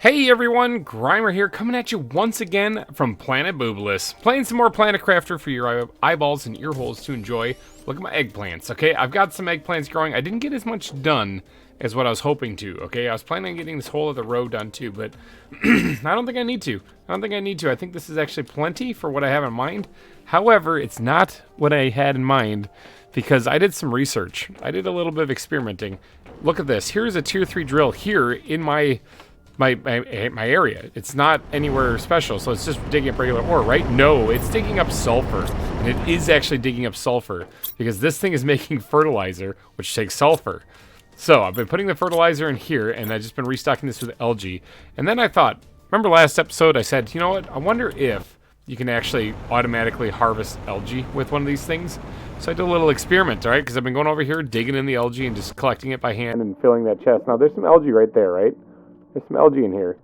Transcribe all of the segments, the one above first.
Hey everyone, GReimer here, coming at you once again from Planet Boobless. Playing some more Planet Crafter for your eyeballs and ear holes to enjoy. Look at my eggplants, okay? I've got some eggplants growing. I didn't get as much done as what I was hoping to, okay? I was planning on getting this whole other row done too, but I don't think I need to. I think this is actually plenty for what I have in mind. However, it's not what I had in mind because I did some research. I did a little bit of experimenting. Look at this. Here's a tier 3 drill here in my area. It's not anywhere special, so it's just digging up regular ore, right? No, it's digging up sulfur, and it is actually digging up sulfur because this thing is making fertilizer, which takes sulfur. So I've been putting the fertilizer in here, and I've just been restocking this with algae. And then I thought, remember last episode I said, you know what? I wonder if you can actually automatically harvest algae with one of these things. So I did a little experiment, all right? Because I've been going over here, digging in the algae and just collecting it by hand and filling that chest. Now there's some algae right there, right? There's some algae in here,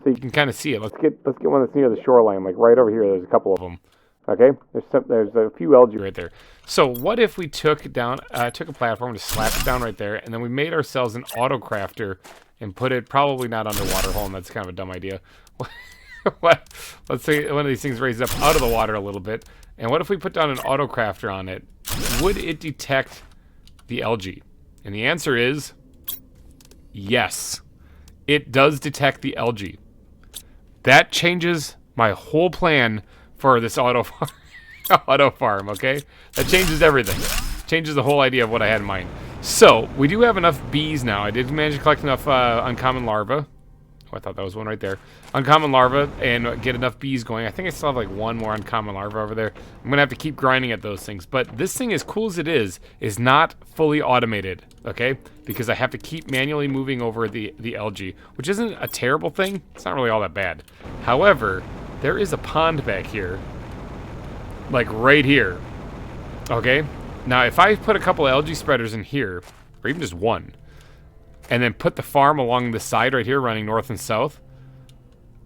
so you can kind of see it. Let's get one that's near the shoreline, like right over here. There's a couple of them. Okay, there's a few algae right there. So what if we took a platform to slap it down right there, and then we made ourselves an auto crafter and put it probably not underwater hole. And that's kind of a dumb idea. What? Let's say one of these things raised up out of the water a little bit. And what if we put down an auto crafter on it? Would it detect the algae? And the answer is yes. It does detect the algae. That changes my whole plan for this auto farm, okay? That changes everything. Changes the whole idea of what I had in mind. So, we do have enough bees now. I did manage to collect enough uncommon larvae. Oh, I thought that was one right there. Uncommon larvae and get enough bees going. I think I still have like one more uncommon larva over there. I'm going to have to keep grinding at those things. But this thing, as cool as it is not fully automated, okay? Because I have to keep manually moving over the algae, which isn't a terrible thing. It's not really all that bad. However, there is a pond back here, like right here, okay? Now, if I put a couple algae spreaders in here, or even just one, and then put the farm along the side right here running north and south,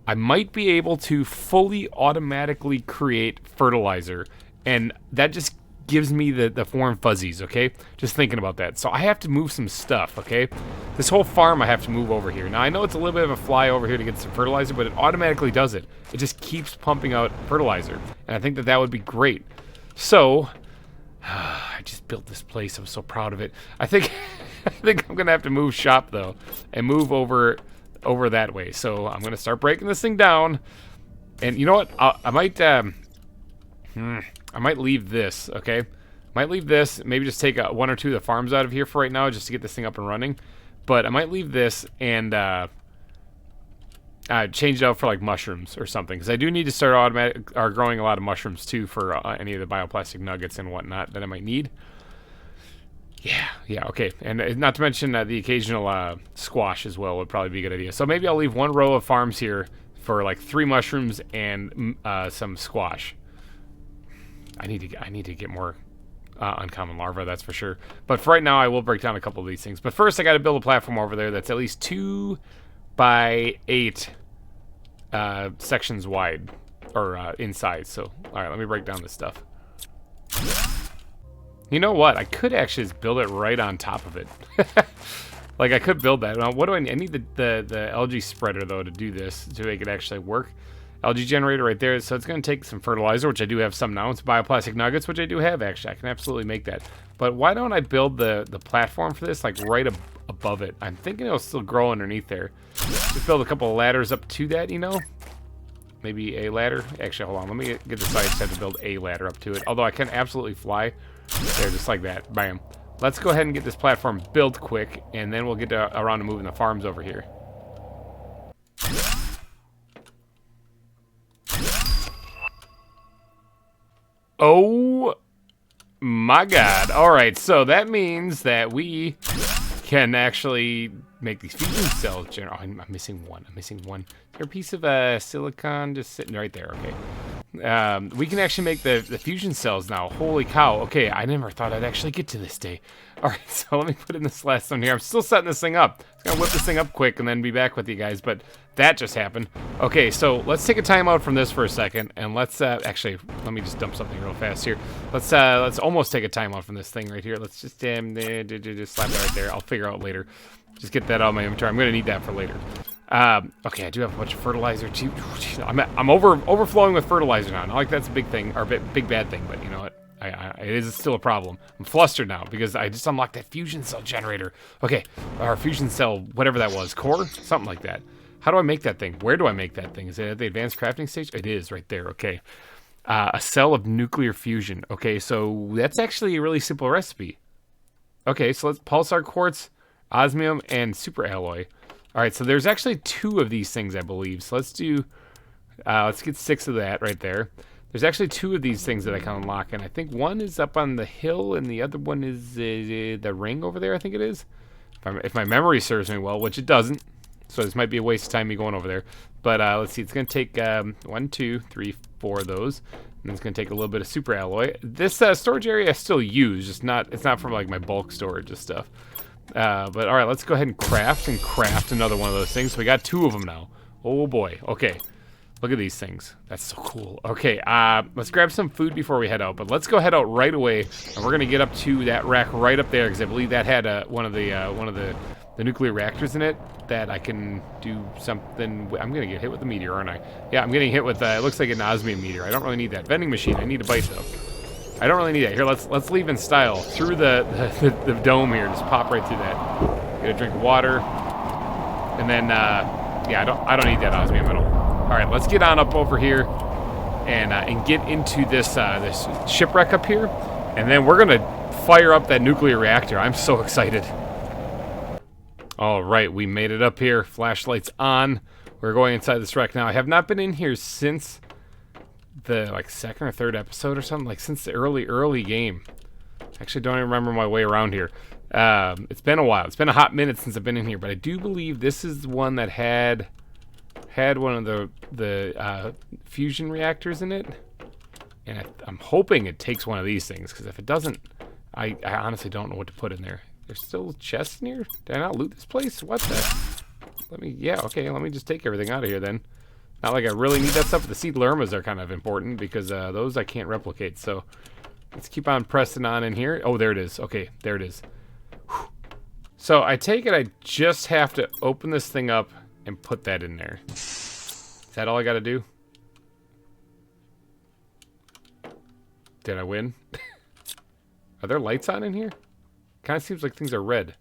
I might be able to fully automatically create fertilizer, and that just gives me the warm fuzzies, okay? Just thinking about that. So I have to move some stuff, okay? This whole farm I have to move over here. Now I know it's a little bit of a fly over here to get some fertilizer, but it automatically does it. It just keeps pumping out fertilizer, and I think that would be great. So I just built this place. I'm so proud of it. I think I'm gonna have to move shop though, and move over that way. So I'm gonna start breaking this thing down, and you know what? I might leave this. Okay, might leave this. Maybe just take one or two of the farms out of here for right now, just to get this thing up and running. But I might leave this and change it out for like mushrooms or something, because I do need to start growing a lot of mushrooms too for any of the bioplastic nuggets and whatnot that I might need. Yeah, okay. And not to mention the occasional squash as well would probably be a good idea. So maybe I'll leave one row of farms here for like 3 mushrooms and some squash. I need to get more uncommon larvae, that's for sure. But for right now, I will break down a couple of these things. But first, I got to build a platform over there that's at least 2 by 8 sections wide, or inside. So, all right, let me break down this stuff. You know what? I could actually just build it right on top of it. Like, I could build that. Now, what do I need? I need the algae spreader, though, to do this, to make it actually work. Algae generator right there. So it's going to take some fertilizer, which I do have some now. It's bioplastic nuggets, which I do have, actually. I can absolutely make that. But why don't I build the platform for this, like, right above it? I'm thinking it'll still grow underneath there. Just build a couple of ladders up to that, you know? Maybe a ladder. Actually, hold on. Let me get this. I just have to build a ladder up to it. Although I can absolutely fly there, just like that. Bam. Let's go ahead and get this platform built quick, and then we'll get around to moving the farms over here. Oh my god. Alright, so that means that we can actually make these fusion cells. Oh, I'm missing one. Is there a piece of silicon just sitting right there? Okay. We can actually make the fusion cells now. Holy cow. Okay, I never thought I'd actually get to this day. Alright, so let me put in this last one here. I'm still setting this thing up. I'm gonna whip this thing up quick and then be back with you guys, but that just happened. Okay, so let's take a time out from this for a second, and let's actually, let me just dump something real fast here. Let's almost take a time out from this thing right here. Let's just slap that right there. I'll figure out later. Just get that out of my inventory. I'm gonna need that for later. Okay, I do have a bunch of fertilizer too. I'm overflowing with fertilizer now. Not like that's a big thing or big bad thing, but you know what? It is still a problem. I'm flustered now because I just unlocked that fusion cell generator. Okay, or fusion cell, whatever that was, core, something like that. How do I make that thing? Where do I make that thing? Is it at the advanced crafting stage? It is right there. Okay, a cell of nuclear fusion. Okay, so that's actually a really simple recipe. Okay, so let's pulsar quartz, osmium, and super alloy. All right, so there's actually 2 of these things, I believe. So let's do, let's get 6 of that right there. There's actually 2 of these things that I can unlock, and I think one is up on the hill, and the other one is the ring over there, I think it is. If my memory serves me well, which it doesn't. So this might be a waste of time me going over there. But let's see, it's going to take 1, 2, 3, 4 of those. And it's going to take a little bit of super alloy. This storage area I still use, just not, it's not for like my bulk storage and stuff. But all right, let's go ahead and craft another one of those things. So we got 2 of them now. Oh boy. Okay. Look at these things. That's so cool. Okay, let's grab some food before we head out. But let's go head out right away, and we're gonna get up to that rack right up there because I believe that had one of the nuclear reactors in it that I can do something. I'm gonna get hit with a meteor, aren't I? Yeah, I'm getting hit with. It looks like an osmium meteor. I don't really need that vending machine. I need a bite though. I don't really need that. Here, let's leave in style through the dome here. Just pop right through that. Get a drink of water, and then yeah, I don't need that osmium at all. All right, let's get on up over here and get into this this shipwreck up here, and then we're gonna fire up that nuclear reactor. I'm so excited. All right, we made it up here. Flashlights on. We're going inside this wreck now. I have not been in here since the like 2nd or 3rd episode or something, like since the early game. Actually, don't even remember my way around here. It's been a while. It's been a hot minute since I've been in here, but I do believe this is the one that had one of the fusion reactors in it, and I'm hoping it takes one of these things, because if it doesn't, I honestly don't know what to put in there. There's still chests in here? Did I not loot this place? What the? Yeah, okay, let me just take everything out of here then. Not like I really need that stuff, but the seed lermas are kind of important, because those I can't replicate, so let's keep on pressing on in here. Oh, there it is. Okay, there it is. Whew. So I take it I just have to open this thing up and put that in there. Is that all I gotta do? Did I win? Are there lights on in here? Kind of seems like things are red.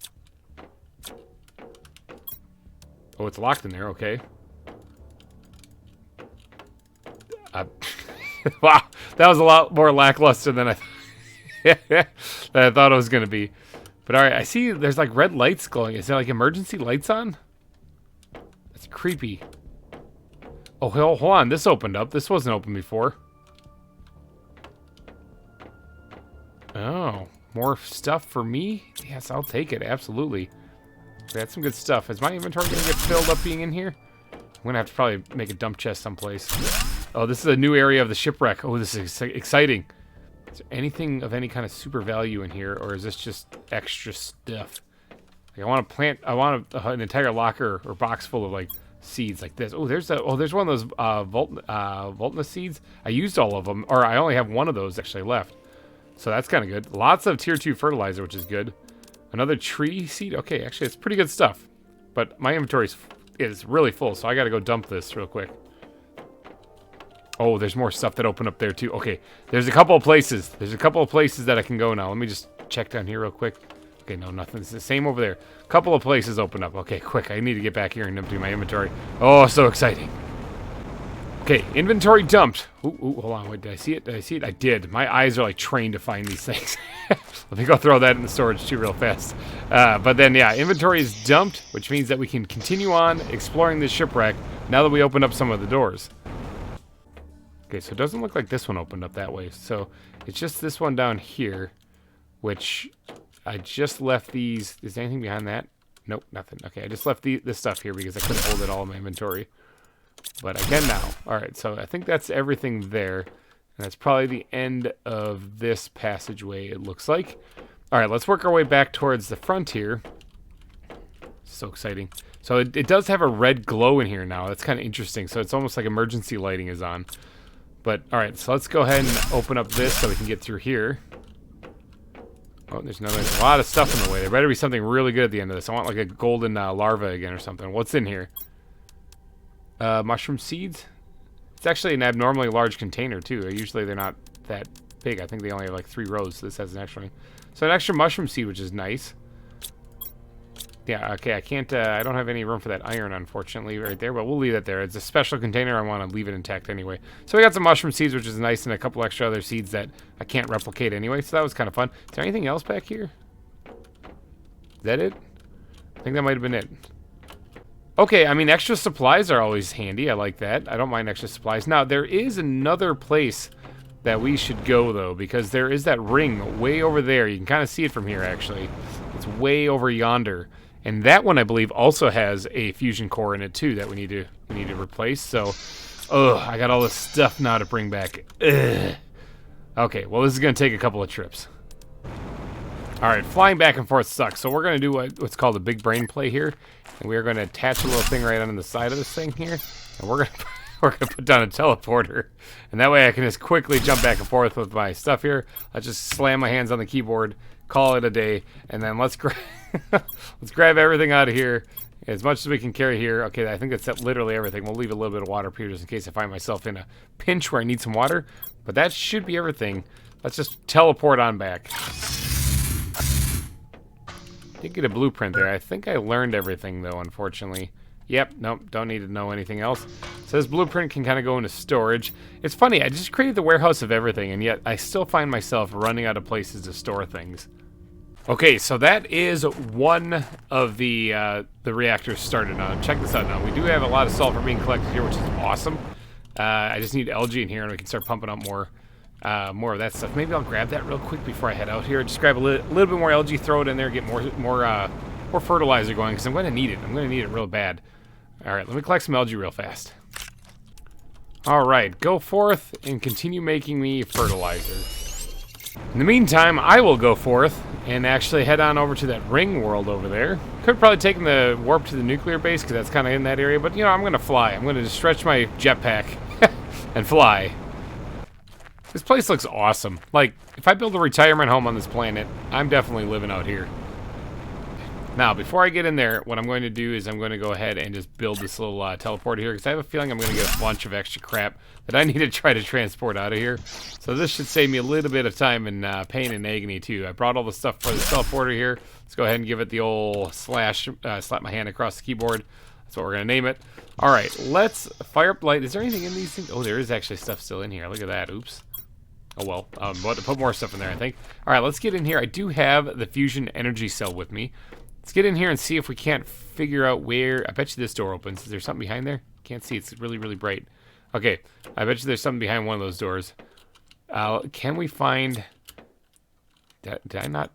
Oh, it's locked in there. Okay. Wow, that was a lot more lackluster than I thought it was gonna be. But all right, I see there's like red lights glowing. Is there like emergency lights on? That's creepy. Oh, hold on. This opened up. This wasn't open before. Oh, more stuff for me? Yes, I'll take it. Absolutely. That's some good stuff. Is my inventory going to get filled up being in here? I'm going to have to probably make a dump chest someplace. Oh, this is a new area of the shipwreck. Oh, this is exciting. Is there anything of any kind of super value in here, or is this just extra stuff? Like, I want an entire locker or box full of like seeds like this. Oh, there's one of those Voltna seeds. I used all of them, or I only have one of those actually left. So that's kind of good. Lots of tier 2 fertilizer, which is good. Another tree seed. Okay, actually, it's pretty good stuff. But my inventory is really full, so I got to go dump this real quick. Oh, there's more stuff that open up there too. Okay, there's a couple of places. There's a couple of places that I can go now. Let me just check down here real quick. Okay, no, nothing. It's the same over there. A couple of places open up. Okay, quick. I need to get back here and empty my inventory. Oh, so exciting. Okay, inventory dumped. Ooh, hold on. Wait, did I see it? Did I see it? I did. My eyes are like trained to find these things. Let me go throw that in the storage too real fast. But then, yeah, inventory is dumped, which means that we can continue on exploring this shipwreck now that we opened up some of the doors. Okay, so it doesn't look like this one opened up that way. So it's just this one down here, which I just left these. Is there anything behind that? Nope, nothing. Okay, I just left this stuff here because I couldn't hold it all in my inventory. But I can now. All right, so I think that's everything there. And that's probably the end of this passageway, it looks like. All right, let's work our way back towards the front here. So exciting. So it does have a red glow in here now. That's kind of interesting. So it's almost like emergency lighting is on. But, all right, so let's go ahead and open up this so we can get through here. Oh, there's a lot of stuff in the way. There better be something really good at the end of this. I want like a golden larva again or something. What's in here? Mushroom seeds. It's actually an abnormally large container, too. Usually they're not that big. I think they only have like 3 rows. So this has an extra one. So an extra mushroom seed, which is nice. Yeah, okay, I can't, I don't have any room for that iron, unfortunately, right there, but we'll leave that there. It's a special container. I want to leave it intact anyway. So we got some mushroom seeds, which is nice, and a couple extra other seeds that I can't replicate anyway, so that was kind of fun. Is there anything else back here? Is that it? I think that might have been it. Okay, I mean, extra supplies are always handy. I like that. I don't mind extra supplies. Now, there is another place that we should go, though, because there is that ring way over there. You can kind of see it from here, actually. It's way over yonder. And that one, I believe, also has a fusion core in it too that we need to replace. So, I got all this stuff now to bring back. Ugh. Okay, well, this is gonna take a couple of trips. All right, flying back and forth sucks. So we're gonna do what's called a big brain play here, and we are gonna attach a little thing right on the side of this thing here, and we're gonna put down a teleporter, and that way I can just quickly jump back and forth with my stuff here. I just slam my hands on the keyboard, call it a day, and then let's grab everything out of here as much as we can carry here. Okay, I think that's literally everything. We'll leave a little bit of water up here just in case I find myself in a pinch where I need some water, but that should be everything. Let's just teleport on back. Did get a blueprint there. I think I learned everything though, unfortunately. Yep, nope, don't need to know anything else. It says blueprint can kind of go into storage. It's funny, I just created the warehouse of everything, and yet I still find myself running out of places to store things. Okay, so that is one of the reactors started on. Check this out now. We do have a lot of sulfur being collected here, which is awesome. I just need algae in here, and we can start pumping up more of that stuff. Maybe I'll grab that real quick before I head out here. Just grab a little bit more algae, throw it in there, get more fertilizer going, because I'm going to need it. I'm going to need it real bad. All right, let me collect some algae real fast. All right, go forth and continue making me fertilizer. In the meantime, I will go forth and actually head on over to that ring world over there. Could probably take the warp to the nuclear base because that's kind of in that area, but you know, I'm going to fly. I'm going to just stretch my jetpack and fly. This place looks awesome. Like, if I build a retirement home on this planet, I'm definitely living out here. Now, before I get in there, what I'm going to do is I'm going to go ahead and just build this little teleporter here, because I have a feeling I'm going to get a bunch of extra crap that I need to try to transport out of here. So this should save me a little bit of time and pain and agony, too. I brought all the stuff for the teleporter here. Let's go ahead and give it the old slash, slap my hand across the keyboard. That's what we're going to name it. All right, let's fire up light. Is there anything in these things? Oh, there is actually stuff still in here. Look at that. Oops. Oh, well. I'm about to put more stuff in there, I think. All right, let's get in here. I do have the fusion energy cell with me. Let's get in here and see if we can't figure out where... I bet you this door opens. Is there something behind there? Can't see. It's really, really bright. Okay. I bet you there's something behind one of those doors. Can we find... Did I not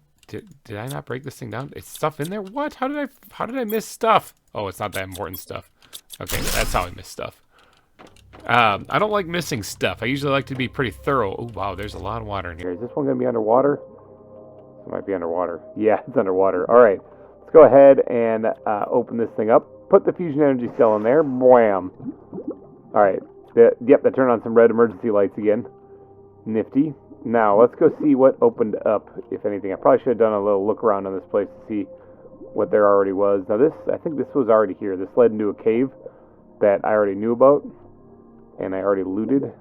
break this thing down? It's stuff in there? What? How did I miss stuff? Oh, it's not that important stuff. Okay, that's how I miss stuff. I don't like missing stuff. I usually like to be pretty thorough. Oh, wow. There's a lot of water in here. Is this one going to be underwater? It might be underwater. Yeah, it's underwater. All right. Go ahead and open this thing up. Put the fusion energy cell in there. Bwam. Alright. Yep, that turned on some red emergency lights again. Nifty. Now, let's go see what opened up, if anything. I probably should have done a little look around on this place to see what there already was. Now, I think this was already here. This led into a cave that I already knew about, and I already looted.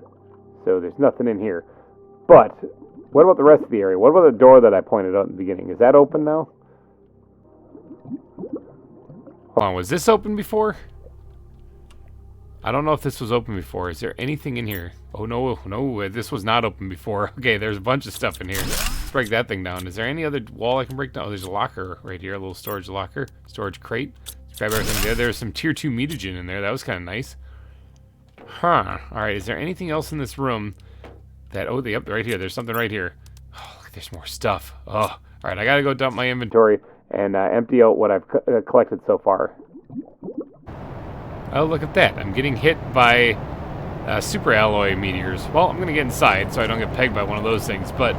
So there's nothing in here. But, what about the rest of the area? What about the door that I pointed out in the beginning? Is that open now? Hold on, was this open before? I don't know if this was open before. Is there anything in here? Oh, no, this was not open before. Okay, there's a bunch of stuff in here. Let's break that thing down. Is there any other wall I can break down? Oh, there's a locker right here, a little storage locker, storage crate. Let's grab everything there. There's some tier 2 mutagen in there. That was kind of nice. Huh. All right, is there anything else in this room that... Oh, yep, right here. There's something right here. Oh, look, there's more stuff. Oh, all right, I got to go dump my inventory and empty out what I've collected so far. Oh, look at that. I'm getting hit by super alloy meteors. Well, I'm going to get inside so I don't get pegged by one of those things. But,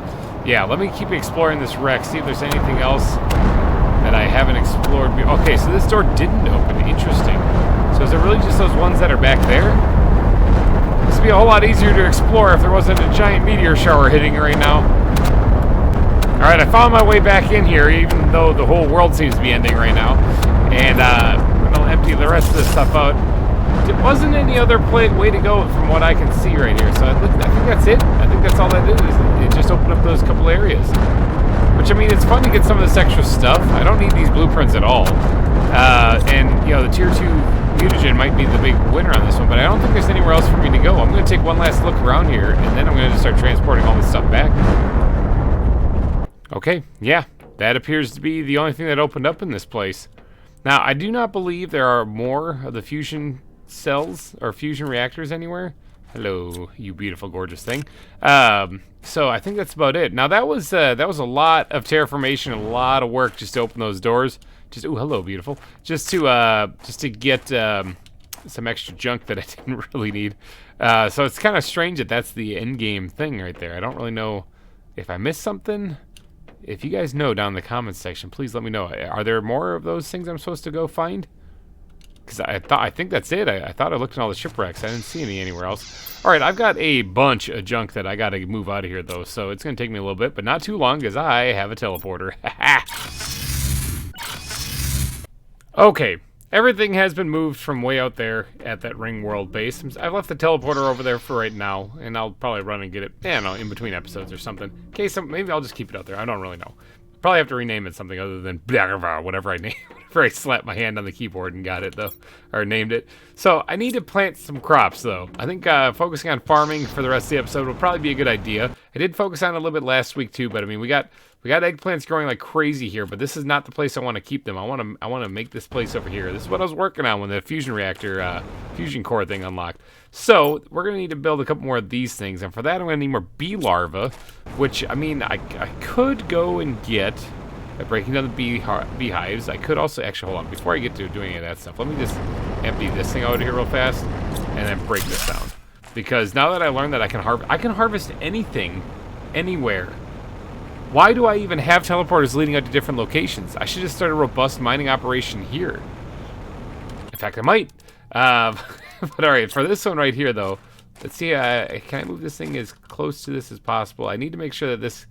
yeah, let me keep exploring this wreck, see if there's anything else that I haven't explored. Okay, so this door didn't open. Interesting. So is it really just those ones that are back there? This would be a whole lot easier to explore if there wasn't a giant meteor shower hitting right now. Alright, I found my way back in here, even though the whole world seems to be ending right now. And I'm going to empty the rest of this stuff out. there wasn't any other way to go from what I can see right here. So I think that's it. I think that's all that is. It just opened up those couple areas. Which, I mean, it's fun to get some of this extra stuff. I don't need these blueprints at all. And, you know, the Tier 2 mutagen might be the big winner on this one, but I don't think there's anywhere else for me to go. I'm going to take one last look around here, and then I'm going to start transporting all this stuff back. Okay, yeah, that appears to be the only thing that opened up in this place. Now, I do not believe there are more of the fusion cells or fusion reactors anywhere. Hello, you beautiful, gorgeous thing. So I think that's about it. Now that was a lot of terraformation, a lot of work just to open those doors. Just hello, beautiful. Just to get some extra junk that I didn't really need. So it's kind of strange that that's the end game thing right there. I don't really know if I missed something. If you guys know down in the comments section, please let me know. Are there more of those things I'm supposed to go find? Because I think that's it. I thought I looked at all the shipwrecks. I didn't see any anywhere else. All right, I've got a bunch of junk that I got to move out of here, though. So it's going to take me a little bit, but not too long because I have a teleporter. Okay, everything has been moved from way out there at that Ring World base. I've left the teleporter over there for right now, and I'll probably run and get it, I don't know, in between episodes or something. In case, maybe I'll just keep it out there. I don't really know. Probably have to rename it something other than whatever I named. Whenever I slapped my hand on the keyboard and got it, though, or named it. So I need to plant some crops, though. I think focusing on farming for the rest of the episode will probably be a good idea. I did focus on it a little bit last week too, but I mean we got eggplants growing like crazy here, but this is not the place I want to keep them. I want to make this place over here. This is what I was working on when the fusion reactor, fusion core thing unlocked. So we're gonna need to build a couple more of these things, and for that I'm gonna need more bee larvae, which I mean I could go and get by breaking down the beehives. I could also actually hold on before I get to doing any of that stuff. Let me just empty this thing out of here real fast, and then break this down. Because now that I learned that I can harvest anything, anywhere. Why do I even have teleporters leading out to different locations? I should just start a robust mining operation here. In fact, I might. But all right, for this one right here, though, let's see. Can I move this thing as close to this as possible? I need to make sure that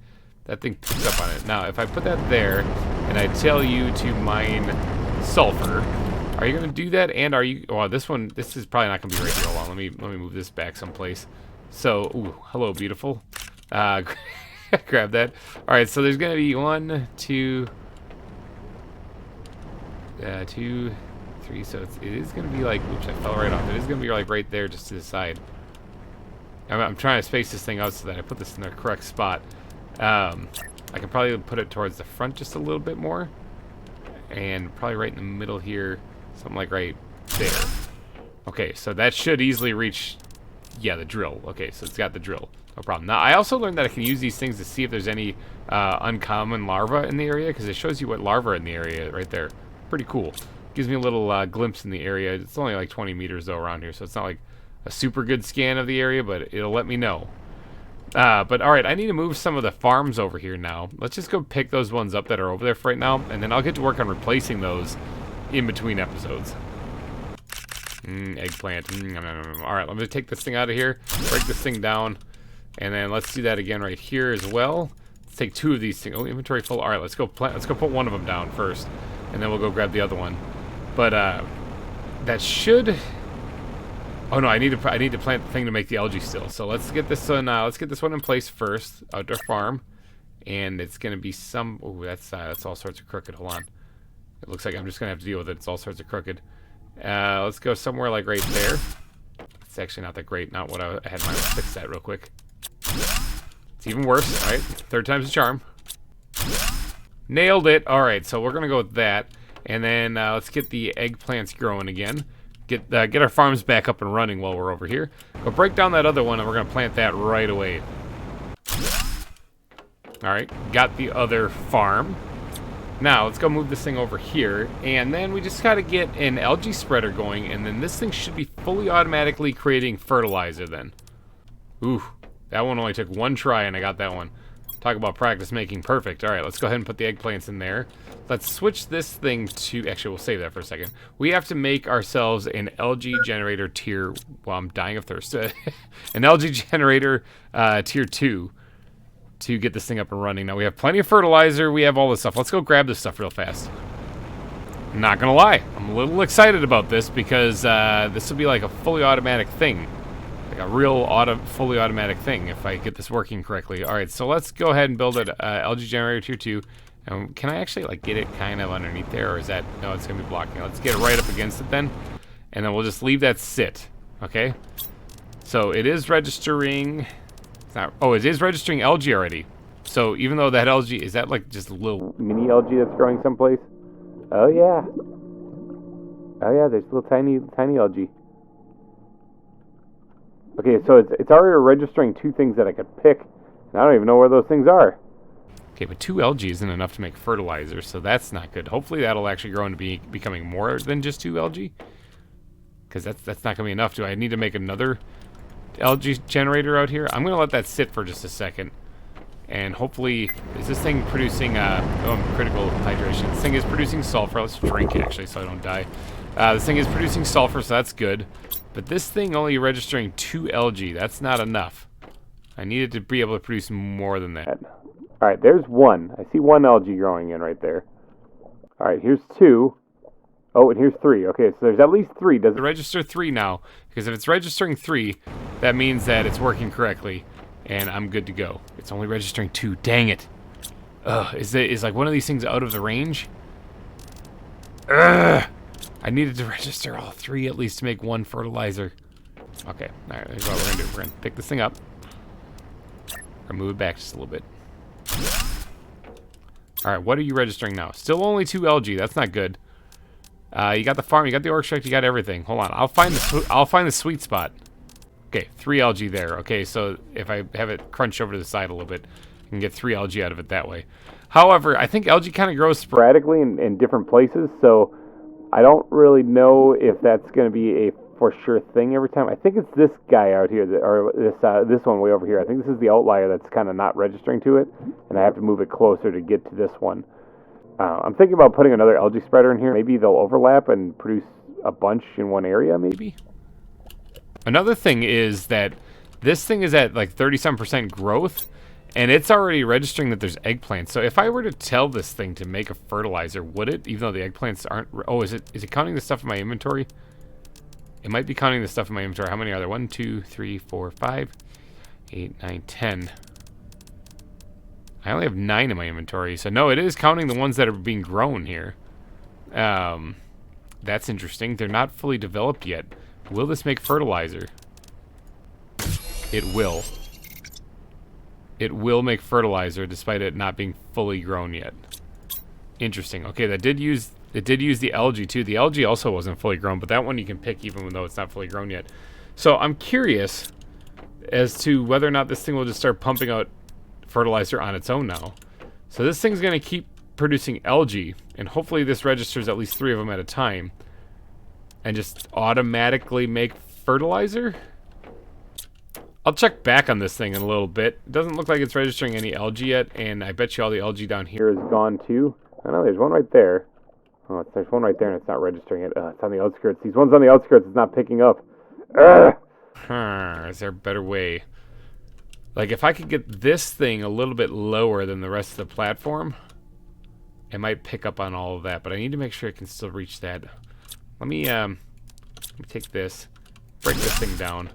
that thing picks up on it. Now, if I put that there, and I tell you to mine sulfur, are you going to do that? And are you? Well, this is probably not going to be right here. Hold on, let me move this back someplace. So, ooh, hello, beautiful. Grab that. All right, so there's going to be 1, 2, 2, 3. So it is going to be like, oops, I fell right off. It is going to be like right there, just to the side. I'm trying to space this thing out so that I put this in the correct spot. I can probably put it towards the front just a little bit more, and probably right in the middle here, something like right there. Okay, so that should easily reach, yeah, the drill. Okay, so it's got the drill. No problem. Now, I also learned that I can use these things to see if there's any uncommon larvae in the area, because it shows you what larvae are in the area right there. Pretty cool. Gives me a little glimpse in the area. It's only like 20 meters, though, around here, so it's not like a super good scan of the area, but it'll let me know. But all right, I need to move some of the farms over here now. Let's just go pick those ones up that are over there for right now, and then I'll get to work on replacing those in between episodes. Eggplant. All right, let me take this thing out of here, break this thing down, and then let's do that again right here as well. Let's take 2 of these things. Oh, inventory full. All right, let's go put one of them down first, and then we'll go grab the other one. But that should. Oh no, I need to plant the thing to make the algae still. So let's get this one. Let's get this one in place first. Outdoor farm, and it's gonna be some. Oh, that's all sorts of crooked. Hold on. It looks like I'm just gonna have to deal with it. It's all sorts of crooked. Let's go somewhere like right there. It's actually not that great. Not what I had. Let's fix that real quick. It's even worse. All right, 3rd time's a charm. Nailed it. All right, so we're gonna go with that, and then let's get the eggplants growing again. Get our farms back up and running while we're over here. Go break down that other one, and we're gonna plant that right away. All right, got the other farm. Now let's go move this thing over here, and then we just gotta get an algae spreader going, and then this thing should be fully automatically creating fertilizer then. Ooh, that one only took 1 try, and I got that one. Talk about practice making perfect. All right, let's go ahead and put the eggplants in there. Let's switch this thing to, actually, we'll save that for a second. We have to make ourselves an algae generator tier, well, I'm dying of thirst. An algae generator tier 2 to get this thing up and running. Now, we have plenty of fertilizer. We have all this stuff. Let's go grab this stuff real fast. Not gonna lie, I'm a little excited about this because this will be like a fully automatic thing. Like a real fully automatic thing if I get this working correctly. Alright, so let's go ahead and build an algae generator tier 2. Can I actually like get it kind of underneath there, or is that, no, it's gonna be blocking. Let's get it right up against it then, and then we'll just leave that sit, okay? So it is registering, it's not, oh, it is registering algae already. So even though that algae, is that like just a little mini algae that's growing someplace? Oh yeah. Oh yeah, there's little tiny algae. Okay, so it's already registering 2 things that I could pick, and I don't even know where those things are. Okay, but 2 algae isn't enough to make fertilizer, so that's not good. Hopefully that'll actually grow into becoming more than just 2 algae. Because that's not going to be enough. Do I need to make another algae generator out here? I'm going to let that sit for just a second. And hopefully, is this thing producing, critical hydration. This thing is producing sulfur. Let's drink, actually, so I don't die. This thing is producing sulfur, so that's good. But this thing only registering 2 algae. That's not enough. I needed to be able to produce more than that. Alright, there's 1. I see 1 algae growing in right there. Alright, here's 2. Oh, and here's 3. Okay, so there's at least 3. Does it register 3 now? Because if it's registering 3, that means that it's working correctly. And I'm good to go. It's only registering 2. Dang it. Ugh, is like one of these things out of the range? Ugh! I needed to register all 3 at least to make 1 fertilizer. Okay, alright, here's what we're gonna do. We're gonna pick this thing up. Or move it back just a little bit. Alright, what are you registering now? Still only 2 algae, that's not good. You got the farm, you got the orchard, you got everything. Hold on, I'll find the sweet spot. Okay, 3 algae there. Okay, so if I have it crunch over to the side a little bit, I can get 3 algae out of it that way. However, I think algae kind of grows sporadically in different places, so I don't really know if that's going to be a for sure thing every time. I think it's this guy out here, or this one way over here. I think this is the outlier that's kind of not registering to it, and I have to move it closer to get to this one. I'm thinking about putting another algae spreader in here. Maybe they'll overlap and produce a bunch in one area, maybe? Another thing is that this thing is at like 37% growth, and it's already registering that there's eggplants. So if I were to tell this thing to make a fertilizer, would it? Even though the eggplants aren't... Oh, is it counting the stuff in my inventory? It might be counting the stuff in my inventory. How many are there? 1, 2, 3, 4, 5, 8, 9, 10. I only have 9 in my inventory. So no, it is counting the ones that are being grown here. That's interesting. They're not fully developed yet. Will this make fertilizer? It will. It will make fertilizer despite it not being fully grown yet. Interesting. Okay, it did use the algae too. The algae also wasn't fully grown, but that one you can pick even though it's not fully grown yet. So I'm curious as to whether or not this thing will just start pumping out fertilizer on its own now. So this thing's going to keep producing algae, and hopefully this registers at least 3 of them at a time. And just automatically make fertilizer? I'll check back on this thing in a little bit. It doesn't look like it's registering any algae yet, and I bet you all the algae down here is gone too. I know there's one right there. Oh, there's one right there and it's not registering it. It's on the outskirts. These ones on the outskirts it's not picking up. Is there a better way? Like if I could get this thing a little bit lower than the rest of the platform, it might pick up on all of that, but I need to make sure it can still reach that. Let me take this, break this thing down.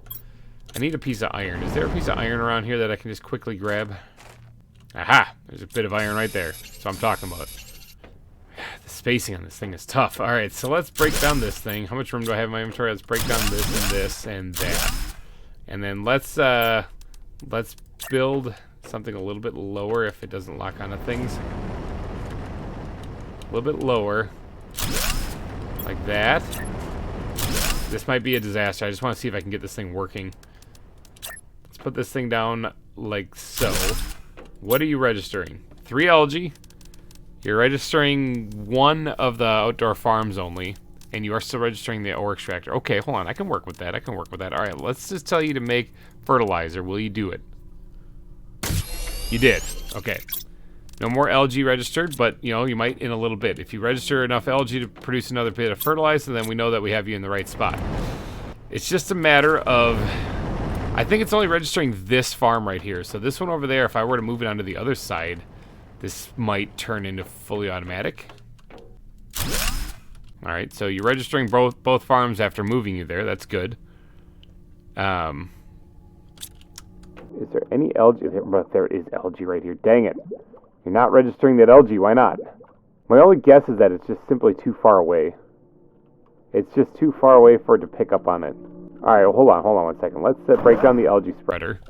I need a piece of iron. Is there a piece of iron around here that I can just quickly grab? Aha! There's a bit of iron right there. That's what I'm talking about. The spacing on this thing is tough. Alright, so let's break down this thing. How much room do I have in my inventory? Let's break down this and that. And then let's build something a little bit lower if it doesn't lock onto things. A little bit lower. Like that. This might be a disaster. I just want to see if I can get this thing working. Let's put this thing down like so. What are you registering? 3 algae. You're registering 1 of the outdoor farms only. And you are still registering the ore extractor. Okay, hold on. I can work with that. Alright, let's just tell you to make fertilizer. Will you do it? You did. Okay. No more algae registered, but, you know, you might in a little bit. If you register enough algae to produce another bit of fertilizer, then we know that we have you in the right spot. It's just a matter of... I think it's only registering this farm right here. So this one over there, if I were to move it onto the other side, this might turn into fully automatic. All right, so you're registering both farms after moving you there. That's good. Is there any algae? But there is algae right here. Dang it. You're not registering that algae. Why not? My only guess is that it's just simply too far away. It's just too far away for it to pick up on it. All right, well, hold on 1 second. Let's break down the algae spreader.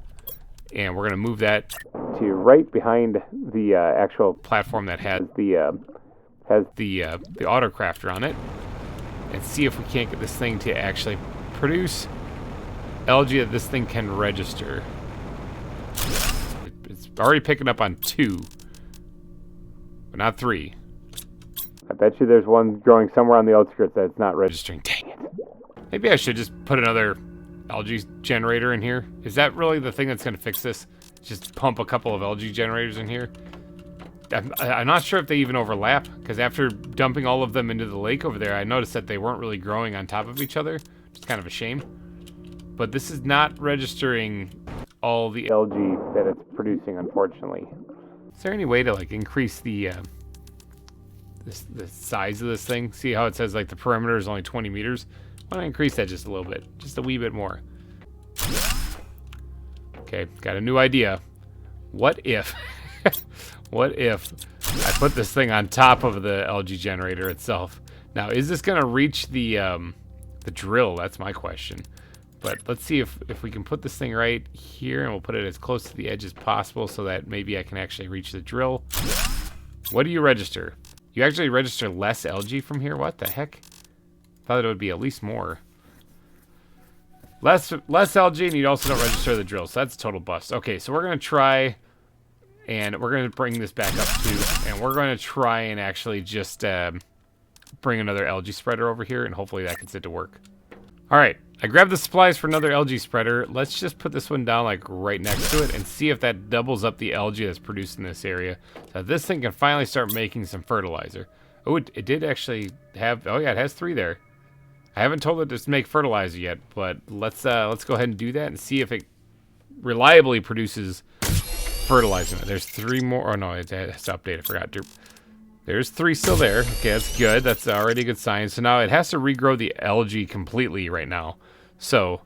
And we're going to move that to right behind the actual platform that has the autocrafter on it. And see if we can't get this thing to actually produce algae that this thing can register. It's already picking up on 2, but not 3. I bet you there's one growing somewhere on the outskirts that's not registering. Dang it. Maybe I should just put another algae generator in here. Is that really the thing that's going to fix this? Just pump a couple of algae generators in here? I'm not sure if they even overlap, because after dumping all of them into the lake over there, I noticed that they weren't really growing on top of each other. It's kind of a shame. But this is not registering all the algae that it's producing, unfortunately. Is there any way to like increase the size of this thing? See how it says like the perimeter is only 20 meters? Why don't I increase that just a little bit? Just a wee bit more. Okay, got a new idea. What if... what if I put this thing on top of the algae generator itself? Now, is this going to reach the drill? That's my question. But let's see if we can put this thing right here, and we'll put it as close to the edge as possible so that maybe I can actually reach the drill. What do you register? You actually register less algae from here? What the heck? Thought it would be at least more. Less algae, and you also don't register the drill, so that's a total bust. Okay, so we're going to try, and we're going to bring this back up too, and we're going to try and actually just bring another algae spreader over here, and hopefully that gets it to work. All right, I grabbed the supplies for another algae spreader. Let's just put this one down like right next to it and see if that doubles up the algae that's produced in this area. So this thing can finally start making some fertilizer. Oh, it did actually have, oh yeah, it has 3 there. I haven't told it to make fertilizer yet, but let's go ahead and do that and see if it reliably produces fertilizer. There's 3 more. Oh no, it has to update. I forgot. There's 3 still there. Okay, that's good. That's already a good sign. So now it has to regrow the algae completely right now. So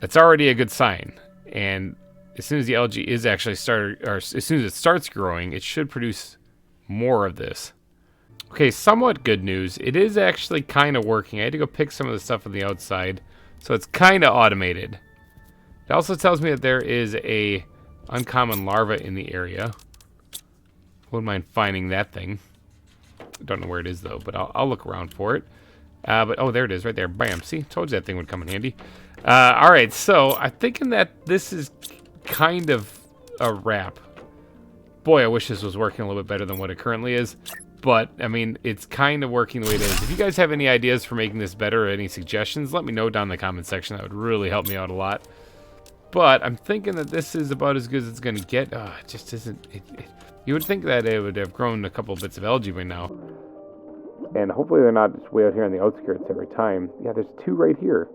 that's already a good sign. And as soon as the algae is actually as soon as it starts growing, it should produce more of this. Okay, somewhat good news. It is actually kind of working. I had to go pick some of the stuff on the outside, so it's kind of automated. It also tells me that there is a uncommon larva in the area. Wouldn't mind finding that thing. Don't know where it is though, but I'll look around for it. But oh, there it is, right there. Bam! See, told you that thing would come in handy. All right, so I'm thinking that this is kind of a wrap. Boy, I wish this was working a little bit better than what it currently is. But, I mean, it's kind of working the way it is. If you guys have any ideas for making this better or any suggestions, let me know down in the comment section. That would really help me out a lot. But I'm thinking that this is about as good as it's going to get. It just isn't. You would think that it would have grown a couple bits of algae by now. And hopefully they're not just way out here on the outskirts every time. Yeah, there's 2 right here.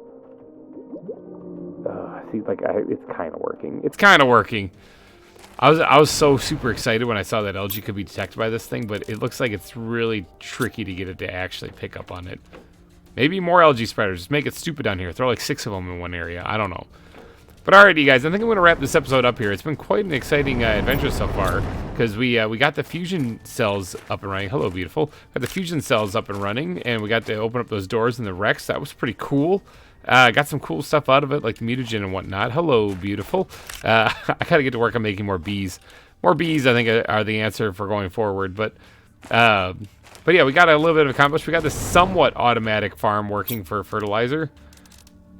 See, like, it's kind of working. It's kind of working. I was so super excited when I saw that algae could be detected by this thing, but it looks like it's really tricky to get it to actually pick up on it. Maybe more algae spreaders. Just make it stupid down here. Throw like 6 of them in one area. I don't know. But alrighty, guys, I think I'm going to wrap this episode up here. It's been quite an exciting adventure so far, because we got the fusion cells up and running. Hello, beautiful. Got the fusion cells up and running, and we got to open up those doors in the wrecks. That was pretty cool. Got some cool stuff out of it, like the mutagen and whatnot. Hello, beautiful. I gotta get to work on making more bees. More bees, I think, are the answer for going forward. But yeah, we got a little bit of accomplished. We got this somewhat automatic farm working for fertilizer.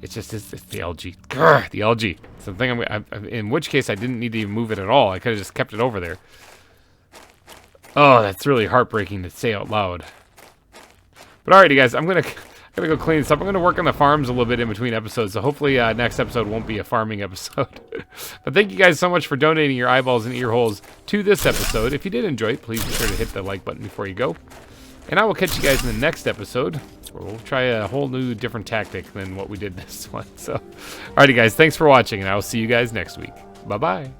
It's just it's the algae. Grr, the algae. Something in which case I didn't need to even move it at all. I could have just kept it over there. Oh, that's really heartbreaking to say out loud. But alrighty, guys, I'm gonna go clean this up. I'm gonna work on the farms a little bit in between episodes, so hopefully next episode won't be a farming episode. But thank you guys so much for donating your eyeballs and ear holes to this episode. If you did enjoy it, please be sure to hit the like button before you go. And I will catch you guys in the next episode, where we'll try a whole new different tactic than what we did this one. So, alrighty guys, thanks for watching, and I will see you guys next week. Bye-bye.